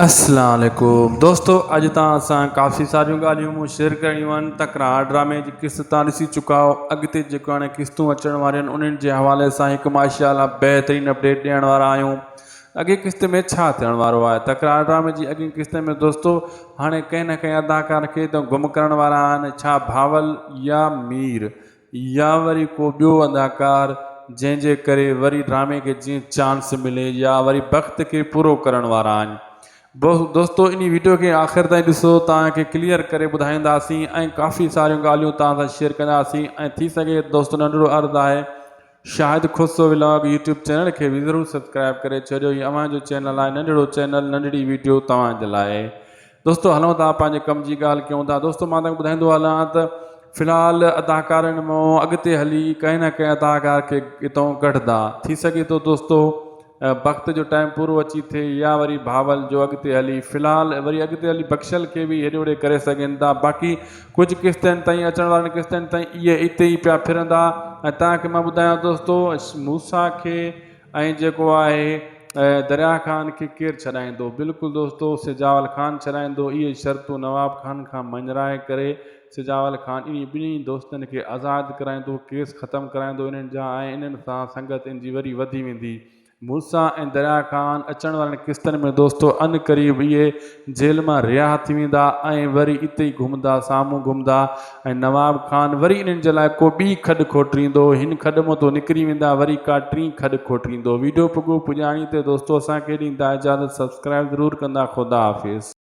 अस्सलाम वालेकुम दोस्तों, अज तक काफ़ी सारियूं ॻाल्हियूं शेयर करणियूं आहिनि। तकरार ड्रामे जी किस्त तव्हां ॾिसी चुका हो। अॻिते जेको हाणे किस्तूं अचण वारियूं आहिनि उन्हनि जे हवाले सां हिकु माशाअल्लाह बहितरीन अपडेट ॾियण वारा आहियूं। अॻे किस्त में छा थियण वारो आहे? तकरार ड्रामे जी अॻी किस्त में दोस्तों हाणे कंहिं न कंहिं अदाकार खे त गुम करण वारा आहिनि, छा भावल या मीर या वरी को ॿियो अदाकार, जंहिंजे करे वरी ड्रामे खे जीअं चांस मिले या वरी वक़्त खे पूरो करण वारा आहिनि। दोस्तों इन वीडियो के आख़िर ताईं ॾिसो, तव्हांखे क्लियर करे ॿुधाईंदासीं ऐं काफ़ी सारियूं ॻाल्हियूं तव्हां सां शेयर कंदासीं। ऐं थी सघे दोस्तों नंढिड़ो अर्ज़ु आहे, शाहिद खुसो व्लॉग यूट्यूब चैनल के भी ज़रूर सब्सक्राइब करे छॾियो। ही अव्हांजो चैनल आहे, नंढिड़ो चैनल, नंढड़ी वीडियो तव्हांजे लाइ। दोस्तों हलूं था पंहिंजे कम जी ॻाल्हि कयूं था। दोस्तों मां तव्हांखे ॿुधाईंदो हलां त फ़िलहाल अदाकारनि मां अॻिते हली कंहिं न कंहिं अदाकार खे हितां कढंदा। थी सघे थो दोस्तों वक़्त जो टाइम पूरो अची थिए या वरी भावल जो अॻिते हली, फ़िलहाल वरी अॻिते हली बख़्शल के भी हेॾे होॾे करे सघनि था। बाक़ी कुछ किस्तनि ताईं अचण वारनि किस्तनि ताईं इहे हिते ई पिया फिरंदा। ऐं तव्हांखे मां ॿुधायां दोस्तों, मूसा खे ऐं जेको आहे दरिया ख़ान खे केरु छॾाईंदो? बिल्कुलु दोस्तों सिजावल ख़ान छॾाईंदो। इहे शर्तूं नवाब ख़ान खां मञराए करे सिजावल ख़ान इन ॿिन्ही दोस्तनि खे आज़ादु कराईंदो, केस ख़तमु कराईंदो इन्हनि जा, ऐं इन्हनि सां संगत इन जी वरी वधी वेंदी। मूसा ऐं दरिया ख़ान अचण वारनि किस्तनि में दोस्तों अन क़रीब इहे जेल मां रिहा थी वेंदा ऐं वरी इते ई घुमंदा, साम्हूं घुमंदा। ऐं नवाब ख़ान वरी इन्हनि जे लाइ को ॿी खॾ खोटींदो, हिन खॾ मां तो निकिरी वेंदा, वरी का टीं खॾ खोटींदो। वीडियो पुॼाणी ते दोस्तों असांखे ॾींदा इजाज़त, सब्सक्राइब ज़रूरु कंदा। ख़ुदा हाफ़िज़।